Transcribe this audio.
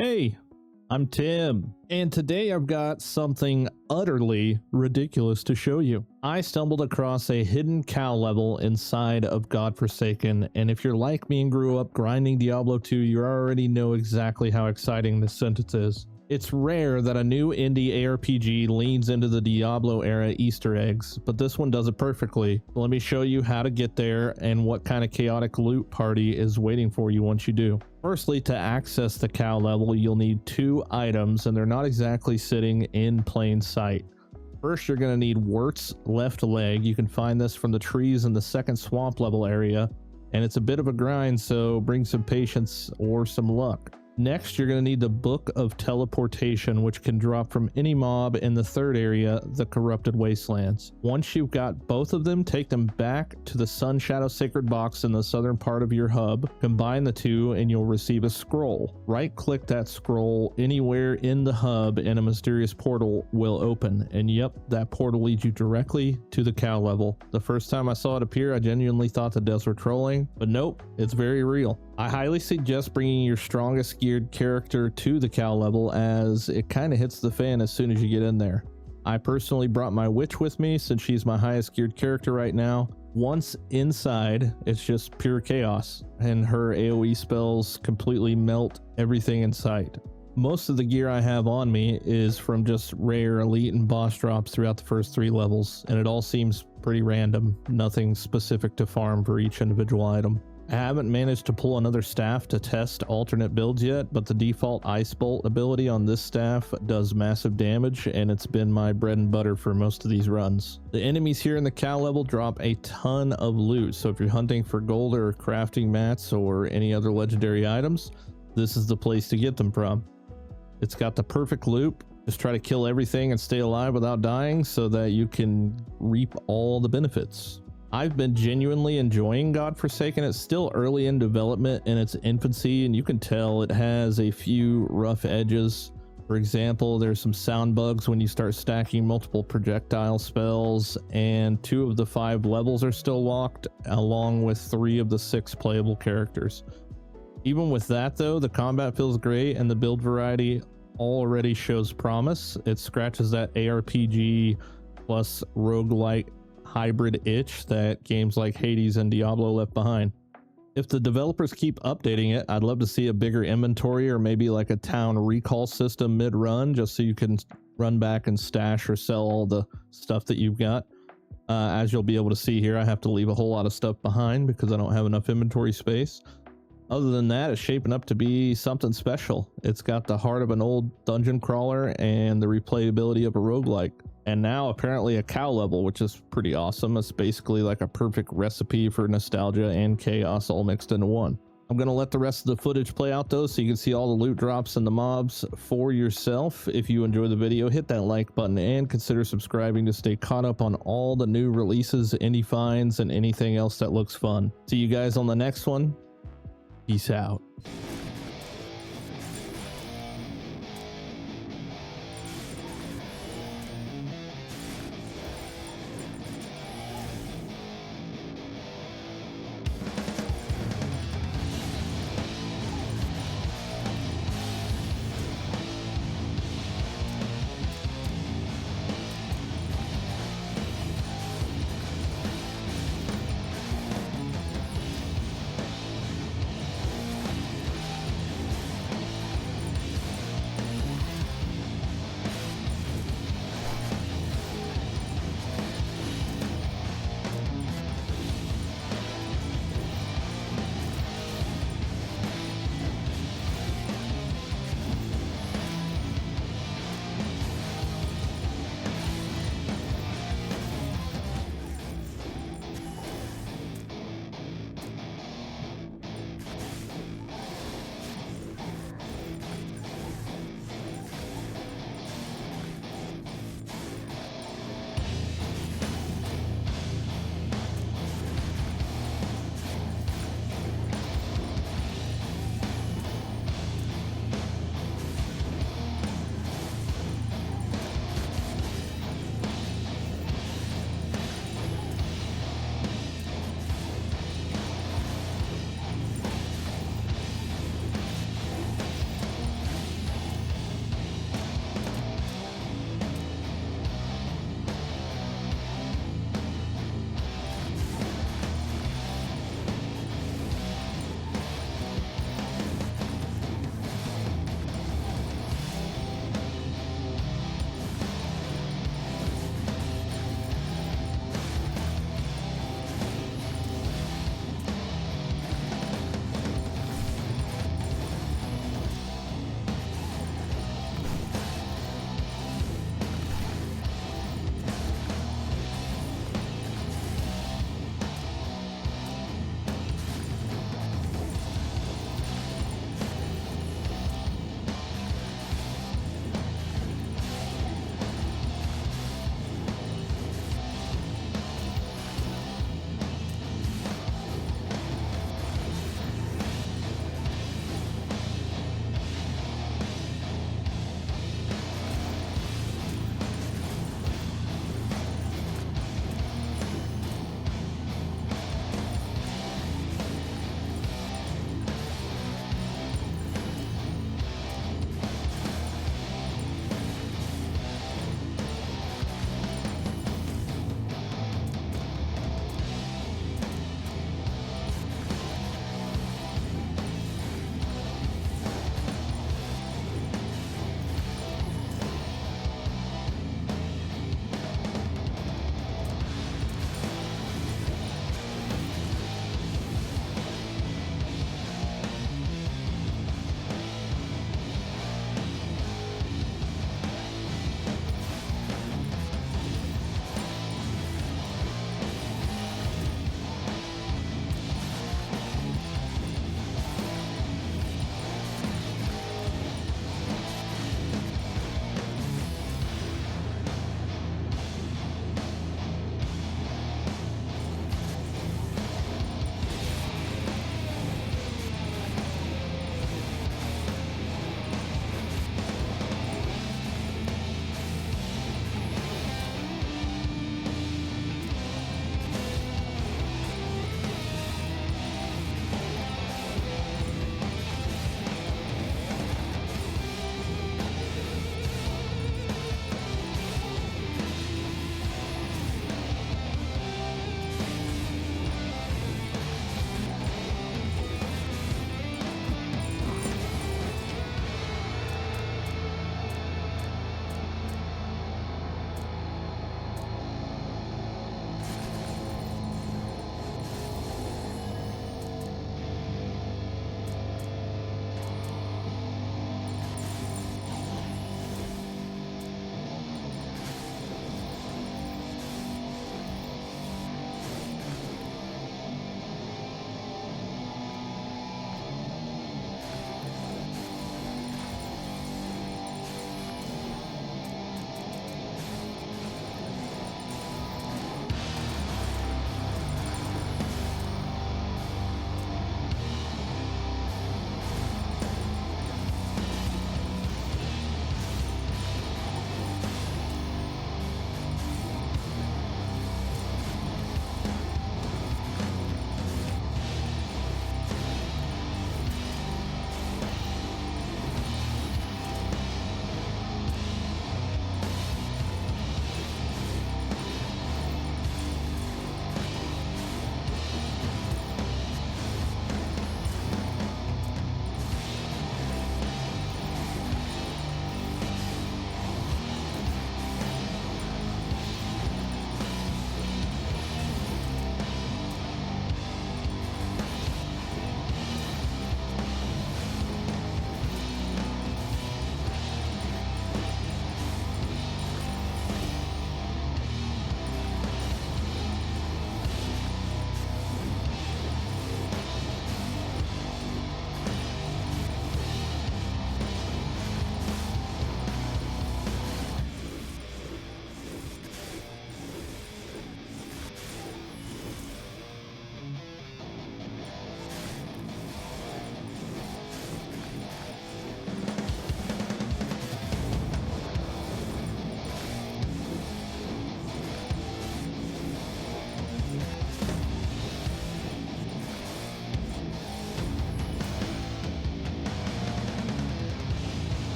Hey, I'm Tim, and today I've got something utterly ridiculous to show you. I stumbled across a hidden cow level inside of Godforsaken, and if you're like me and grew up grinding Diablo 2, you already know exactly how exciting this sentence is. It's rare that a new indie ARPG leans into the Diablo era Easter eggs, but this one does it perfectly. Let me show you how to get there and what kind of chaotic loot party is waiting for you once you do. Firstly, to access the cow level, you'll need two items, and they're not exactly sitting in plain sight. First, you're going to need Wirt's left leg. You can find this from the trees in the second swamp level area, and it's a bit of a grind, so bring some patience or some luck. Next, you're going to need the Book of Teleportation, which can drop from any mob in the third area, the Corrupted Wastelands. Once you've got both of them, take them back to the Sun Shadow Sacred Box in the southern part of your hub. Combine the two and you'll receive a scroll. Right-click that scroll anywhere in the hub and a mysterious portal will open. And yep, that portal leads you directly to the cow level. The first time I saw it appear, I genuinely thought the devs were trolling, but nope, it's very real. I highly suggest bringing your strongest geared character to the cow level, as it kind of hits the fan as soon as you get in there. I personally brought my witch with me since she's my highest geared character right now. Once inside, it's just pure chaos, and her AoE spells completely melt everything in sight. Most of the gear I have on me is from just rare, elite, and boss drops throughout the first 3 levels, and it all seems pretty random, nothing specific to farm for each individual item. I haven't managed to pull another staff to test alternate builds yet, but the default Ice Bolt ability on this staff does massive damage, and it's been my bread and butter for most of these runs. The enemies here in the cow level drop a ton of loot, so if you're hunting for gold or crafting mats or any other legendary items, this is the place to get them from. It's got the perfect loop. Just try to kill everything and stay alive without dying so that you can reap all the benefits. I've been genuinely enjoying Godforsaken. It's still early in development in its infancy, and you can tell it has a few rough edges. For example, there's some sound bugs when you start stacking multiple projectile spells, and 2 of the 5 levels are still locked, along with 3 of the 6 playable characters. Even with that though, the combat feels great, and the build variety already shows promise. It scratches that ARPG plus roguelike hybrid itch that games like Hades and Diablo left behind. If the developers keep updating it, I'd love to see a bigger inventory, or maybe like a town recall system mid-run, just so you can run back and stash or sell all the stuff that you've got. As you'll be able to see here, I have to leave a whole lot of stuff behind because I don't have enough inventory space. Other than that, it's shaping up to be something special. It's got the heart of an old dungeon crawler and the replayability of a roguelike. And now apparently a cow level, which is pretty awesome. It's basically like a perfect recipe for nostalgia and chaos all mixed into one. I'm going to let the rest of the footage play out though, so you can see all the loot drops and the mobs for yourself. If you enjoy the video, hit that like button and consider subscribing to stay caught up on all the new releases, indie finds, and anything else that looks fun. See you guys on the next one. Peace out.